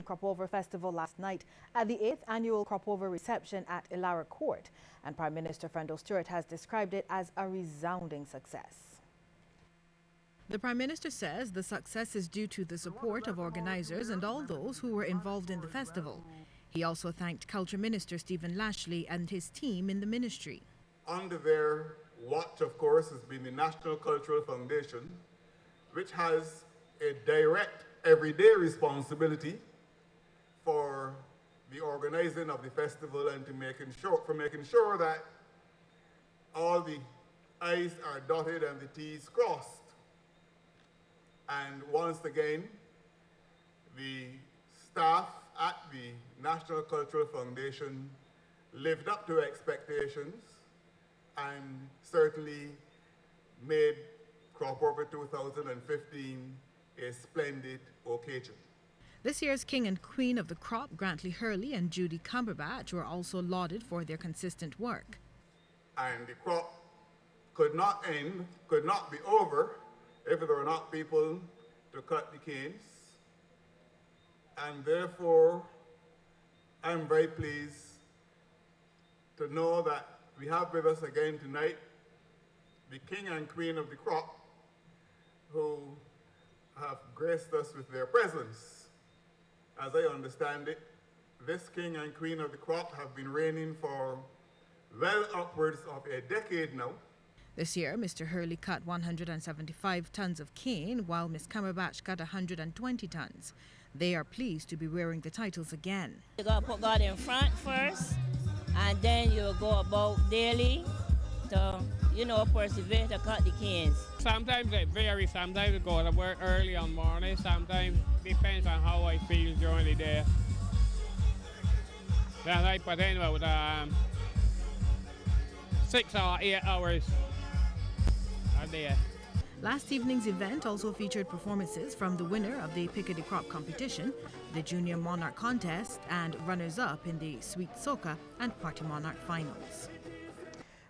Crop Over Festival last night at the 8th annual Crop Over reception at Illawarra Court, and Prime Minister Fendo Stewart has described it as a resounding success. The Prime Minister says the success is due to the support of organisers and all those who were involved in the festival. He also thanked Culture Minister Stephen Lashley and his team in the ministry. Under their watch, of course, has been the National Cultural Foundation, which has a direct everyday responsibility for the organizing of the festival and making sure that all the I's are dotted and the T's crossed. And once again, the staff at the National Cultural Foundation lived up to expectations and certainly made Crop Over 2015 a splendid occasion. This year's King and Queen of the Crop, Grantley Hurley and Judy Cumberbatch, were also lauded for their consistent work. And the crop could not end, could not be over if there were not people to cut the canes. And therefore, I'm very pleased to know that we have with us again tonight the King and Queen of the Crop, who have graced us with their presence. As I understand it, this King and Queen of the Crop have been reigning for well upwards of a decade now. This year, Mr. Hurley cut 175 tons of cane, while Ms. Cumberbatch cut 120 tons. They are pleased to be wearing the titles again. You got to put God in front first, and then you go about daily to, persevere to cut the canes. Sometimes it varies. Sometimes I go to work early on morning. Sometimes it depends on how I feel during the day. Then I put in about 6 or 8 hours a day. Last evening's event also featured performances from the winner of the Pickety Crop competition, the Junior Monarch contest, and runners-up in the Sweet Soca and Party Monarch finals.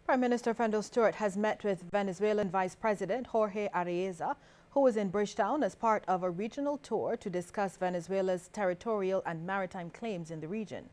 Prime Minister Fendo Stewart has met with Venezuelan Vice President Jorge Arreaza, who was in Bridgetown as part of a regional tour to discuss Venezuela's territorial and maritime claims in the region.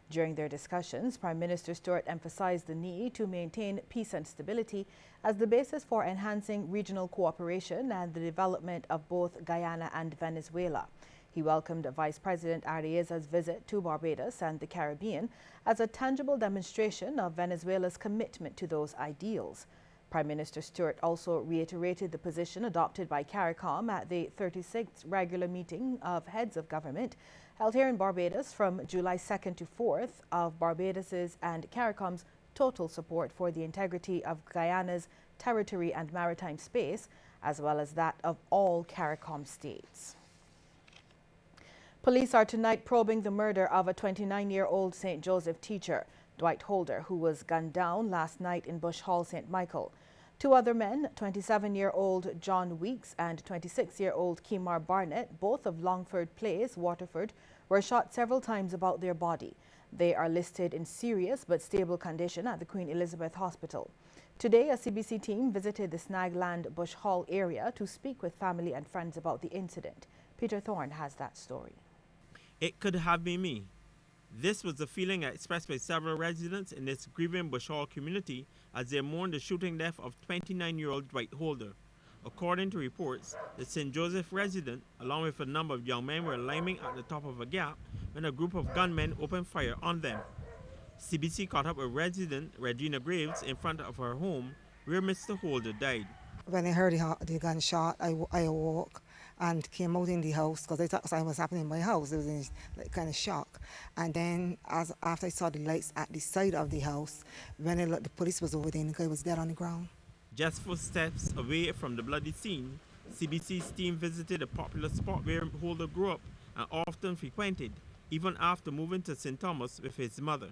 During their discussions, Prime Minister Stewart emphasized the need to maintain peace and stability as the basis for enhancing regional cooperation and the development of both Guyana and Venezuela. He welcomed Vice President Arreaza's visit to Barbados and the Caribbean as a tangible demonstration of Venezuela's commitment to those ideals. Prime Minister Stewart also reiterated the position adopted by CARICOM at the 36th regular meeting of heads of government held here in Barbados from July 2nd to 4th of Barbados's and CARICOM's total support for the integrity of Guyana's territory and maritime space, as well as that of all CARICOM states. Police are tonight probing the murder of a 29-year-old St. Joseph teacher, Dwight Holder, who was gunned down last night in Bush Hall, St. Michael. Two other men, 27-year-old John Weeks and 26-year-old Kemar Barnett, both of Longford Place, Waterford, were shot several times about their body. They are listed in serious but stable condition at the Queen Elizabeth Hospital. Today, a CBC team visited the Snagland Bush Hall area to speak with family and friends about the incident. Peter Thorne has that story. It could have been me. This was the feeling expressed by several residents in this grieving Bush Hall community as they mourned the shooting death of 29-year-old Dwight Holder. According to reports, the St. Joseph resident, along with a number of young men, were climbing at the top of a gap when a group of gunmen opened fire on them. CBC caught up with resident Regina Graves in front of her home where Mr. Holder died. When I heard the gunshot, I awoke and came out in the house because I thought something was happening in my house. It was in kind of shock. And then after I saw the lights at the side of the house, when the police was over there, the guy was dead on the ground. Just 4 steps away from the bloody scene, CBC's team visited a popular spot where Holder grew up and often frequented, even after moving to St. Thomas with his mother.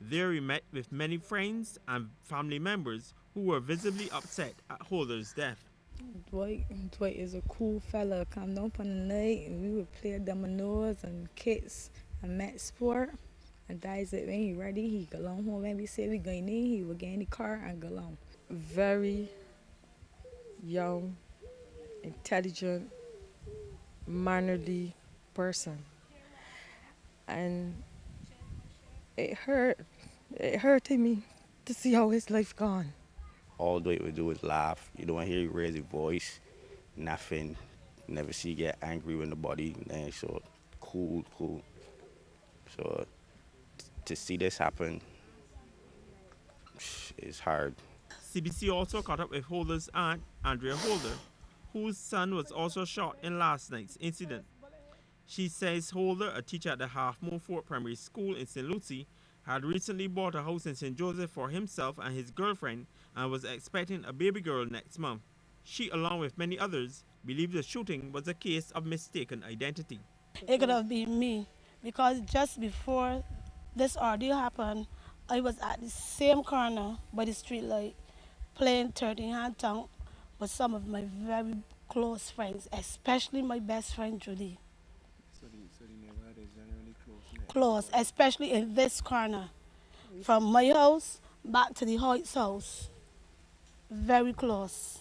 There we met with many friends and family members who were visibly upset at Holder's death. Dwight is a cool fella. Come down for the night and we would play dominoes and kits and match sport. And that's it. When he ready, he go on home. When we say we going in, he would get in the car and go on. Very young, intelligent, mannerly person. and it hurt. It hurted me to see how his life gone. All they would do is laugh. You don't hear you raise your voice, nothing. Never see you get angry with nobody. And so cool. So to see this happen is hard. CBC also caught up with Holder's aunt, Andrea Holder, whose son was also shot in last night's incident. She says Holder, a teacher at the Half Moon Fort Primary School in St. Lucie, had recently bought a house in St. Joseph for himself and his girlfriend and was expecting a baby girl next month. She, along with many others, believed the shooting was a case of mistaken identity. It could have been me, because just before this ordeal happened, I was at the same corner by the street light playing 13-hand tongue with some of my very close friends, especially my best friend Judy. So the neighborhood is generally close? Close, especially in this corner. From my house back to the Hoyt's house. Very close.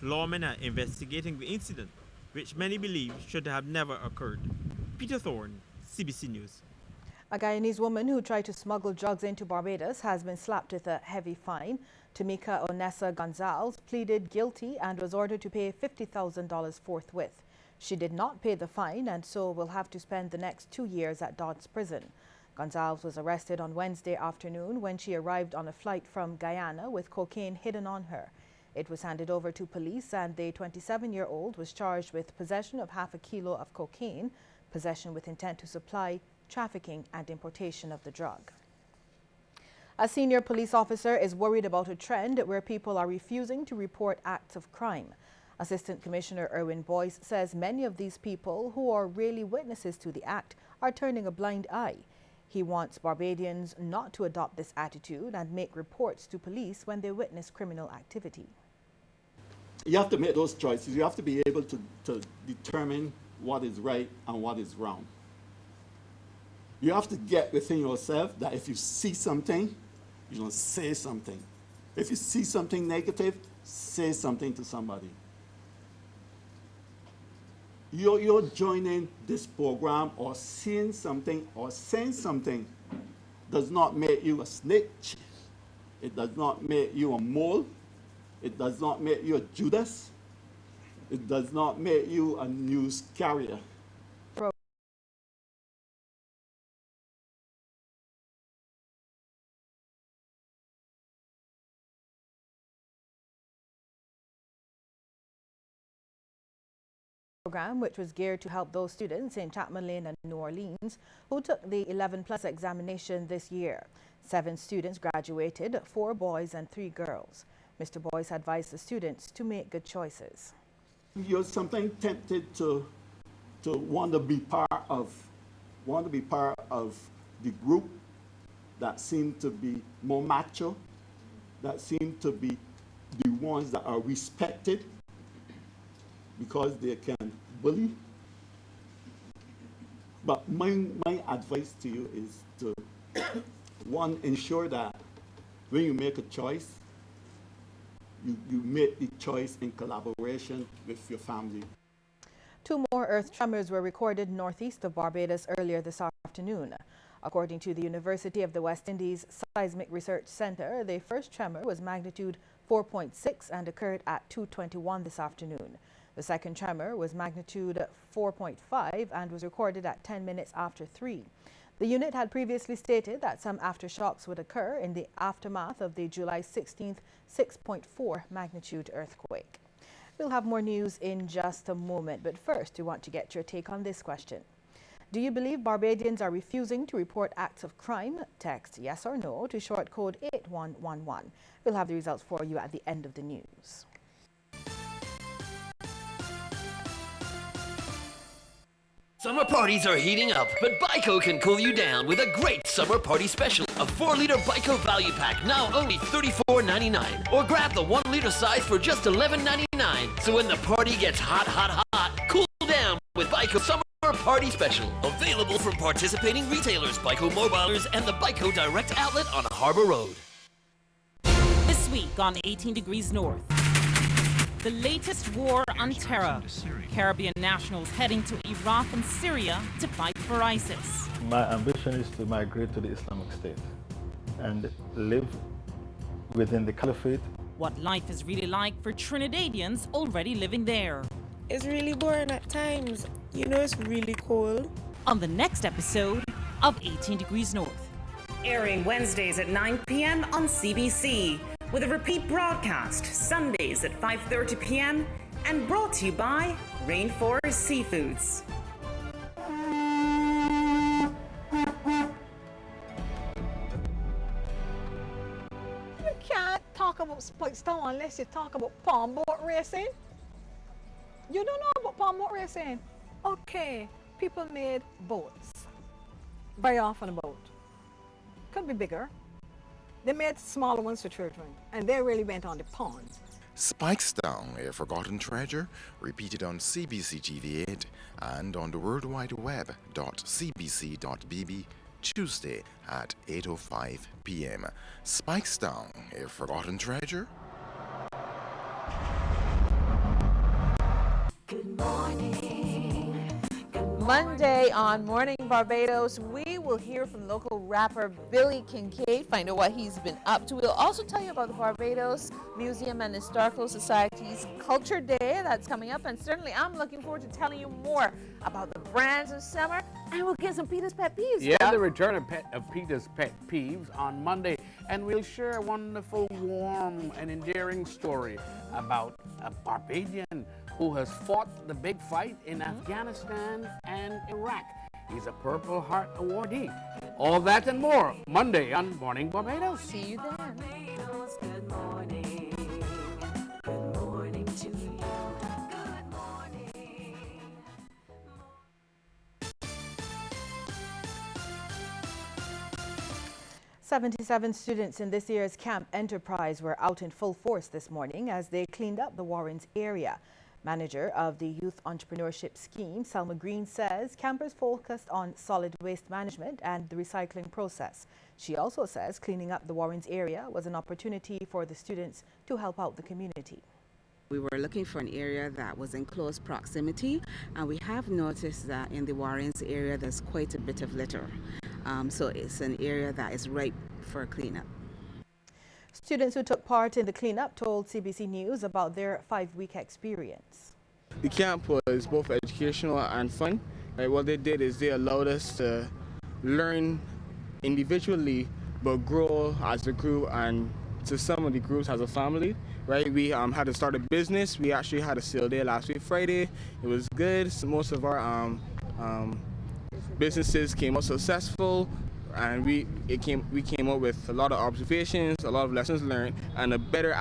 Lawmen are investigating the incident, which many believe should have never occurred. Peter Thorne, CBC News. A Guyanese woman who tried to smuggle drugs into Barbados has been slapped with a heavy fine. Tamika Onessa Gonzalez pleaded guilty and was ordered to pay $50,000 forthwith. She did not pay the fine and so will have to spend the next 2 years at Dodds Prison. Gonzalez was arrested on Wednesday afternoon when she arrived on a flight from Guyana with cocaine hidden on her. It was handed over to police and the 27-year-old was charged with possession of half a kilo of cocaine, possession with intent to supply, trafficking and importation of the drug. A senior police officer is worried about a trend where people are refusing to report acts of crime. Assistant Commissioner Erwin Boyce says many of these people who are really witnesses to the act are turning a blind eye. He wants Barbadians not to adopt this attitude and make reports to police when they witness criminal activity. You have to make those choices. You have to be able to determine what is right and what is wrong. You have to get within yourself that if you see something, you don't say something. If you see something negative, say something to somebody. You're joining this program or seeing something or saying something does not make you a snitch. It does not make you a mole. It does not make you a Judas. It does not make you a news carrier. Program, which was geared to help those students in Chapman Lane and New Orleans who took the 11+ examination this year. 7 students graduated, 4 boys and 3 girls. Mr. Boyce advised the students to make good choices. You're something tempted to want to be part of the group that seem to be more macho, that seem to be the ones that are respected because they can bully. But my advice to you is to, one, ensure that when you make a choice, you make the choice in collaboration with your family. 2 more earth tremors were recorded northeast of Barbados earlier this afternoon. According to the University of the West Indies Seismic Research Center, the first tremor was magnitude 4.6 and occurred at 2:21 this afternoon. The second tremor was magnitude 4.5 and was recorded at 10 minutes after 3. The unit had previously stated that some aftershocks would occur in the aftermath of the July 16th 6.4 magnitude earthquake. We'll have more news in just a moment, but first we want to get your take on this question. Do you believe Barbadians are refusing to report acts of crime? Text yes or no to short code 8111. We'll have the results for you at the end of the news. Summer parties are heating up, but Biko can cool you down with a great summer party special. A 4-liter Biko value pack, now only $34.99. Or grab the 1-liter size for just $11.99. So when the party gets hot, hot, hot, cool down with Biko Summer Party Special. Available from participating retailers, Biko Mobilers, and the Biko Direct Outlet on Harbor Road. This week on 18 Degrees North. The latest war on terror. Caribbean nationals heading to Iraq and Syria to fight for ISIS. My ambition is to migrate to the Islamic State and live within the caliphate. What life is really like for Trinidadians already living there. It's really boring at times. You know, it's really cold. On the next episode of 18 Degrees North. Airing Wednesdays at 9 p.m. on CBC, with a repeat broadcast Sundays at 5:30 p.m. and brought to you by Rainforest Seafoods. You can't talk about Spice Town unless you talk about palm boat racing. You don't know about palm boat racing? Okay, people made boats. Very often a boat. Could be bigger. They made smaller ones for children, and they really went on the pond. Spikestown, a forgotten treasure, repeated on CBC TV8 and on the World Wide Web .cbc.bb Tuesday at 8:05 p.m. Spikestown, a forgotten treasure. Good morning. Monday on Morning Barbados, we will hear from local rapper Billy Kincaid, find out what he's been up to. We'll also tell you about the Barbados Museum and Historical Society's Culture Day that's coming up, and certainly I'm looking forward to telling you more about the brands of summer, and we'll get some Peter's Pet Peeves. Yeah, the return of Peter's Pet Peeves on Monday, and we'll share a wonderful, warm, and endearing story about a Barbadian who has fought the big fight in Afghanistan and Iraq. He's a Purple Heart awardee. All that and more, Monday on Morning Barbados. See you then. Good morning. Good morning to you. Good morning. 77 students in this year's Camp Enterprise were out in full force this morning as they cleaned up the Warrens area. Manager of the Youth Entrepreneurship Scheme, Selma Green, says campers focused on solid waste management and the recycling process. She also says cleaning up the Warrens area was an opportunity for the students to help out the community. We were looking for an area that was in close proximity, and we have noticed that in the Warrens area there's quite a bit of litter. So it's an area that is ripe for cleanup. Students who took part in the cleanup told CBC News about their 5-week experience. The camp was both educational and fun. What they did is they allowed us to learn individually but grow as a group and to some of the groups as a family. Right, we had to start a business. We actually had a sale day last week, Friday. It was good. So most of our businesses came out successful, and we came up with a lot of observations, a lot of lessons learned, and a better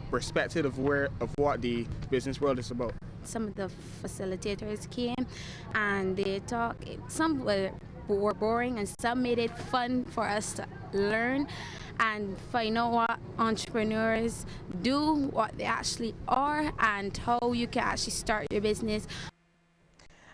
perspective of what the business world is about. Some of the facilitators came and they talked. Some were boring and some made it fun for us to learn and find out what entrepreneurs do, what they actually are, and how you can actually start your business.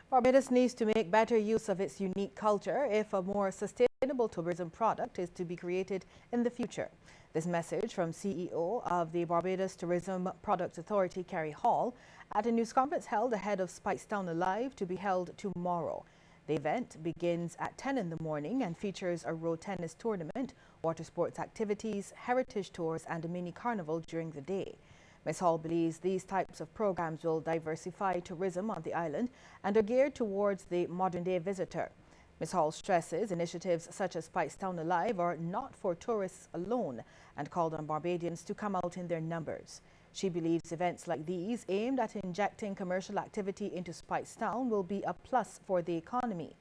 Barbados needs to make better use of its unique culture if a more sustainable tourism product is to be created in the future. This message from CEO of the Barbados Tourism Products Authority, Kerry Hall, at a news conference held ahead of Spikestown Alive to be held tomorrow. The event begins at 10 in the morning and features a road tennis tournament, water sports activities, heritage tours, and a mini carnival during the day. Ms. Hall believes these types of programs will diversify tourism on the island and are geared towards the modern-day visitor. Ms. Hall stresses initiatives such as Spikestown Alive are not for tourists alone and called on Barbadians to come out in their numbers. She believes events like these aimed at injecting commercial activity into Spikestown will be a plus for the economy.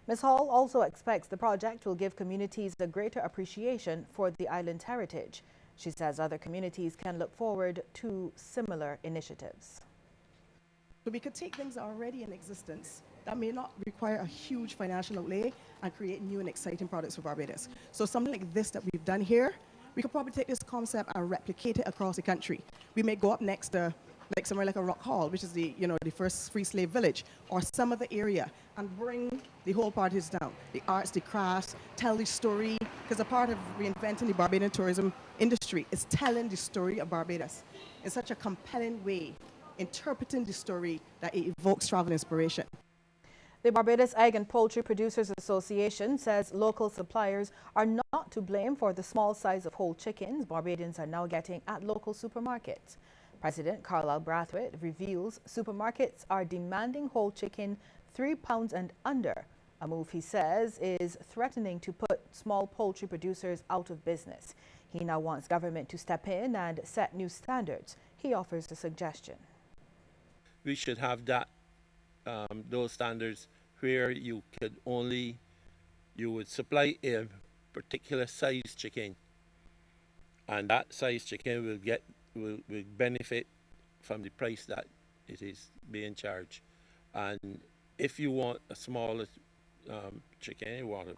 Ms. Hall also expects the project will give communities a greater appreciation for the island's heritage. She says other communities can look forward to similar initiatives. So we could take things that are already in existence that may not require a huge financial outlay and create new and exciting products for Barbados. So something like this that we've done here, we could probably take this concept and replicate it across the country. We may go up next to like somewhere like a Rock Hall, which is the first free slave village, or some other area, and bring the whole parties down. The arts, the crafts, tell the story, because a part of reinventing the Barbadian tourism industry is telling the story of Barbados in such a compelling way, interpreting the story that it evokes travel inspiration. The Barbados Egg and Poultry Producers Association says local suppliers are not to blame for the small size of whole chickens Barbadians are now getting at local supermarkets. President Carlisle Brathwaite reveals supermarkets are demanding whole chicken 3 pounds and under, a move he says is threatening to put small poultry producers out of business. He now wants government to step in and set new standards. He offers a suggestion. We should have that those standards where you would supply a particular size chicken, and that size chicken will benefit from the price that it is being charged. And if you want a smaller chicken, you want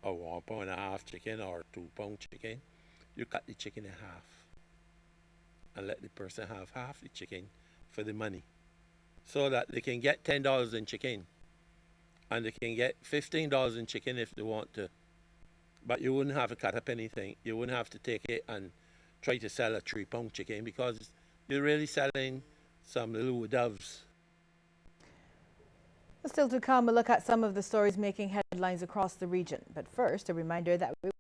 a 1.5 pound chicken or 2 pound chicken, you cut the chicken in half and let the person have half the chicken for the money, so that they can get $10 in chicken and they can get $15 in chicken if they want to. But you wouldn't have to cut up anything. You wouldn't have to take it and try to sell a 3 pound chicken, because you're really selling some little doves. Still to come, a look at some of the stories making headlines across the region. But first, a reminder that we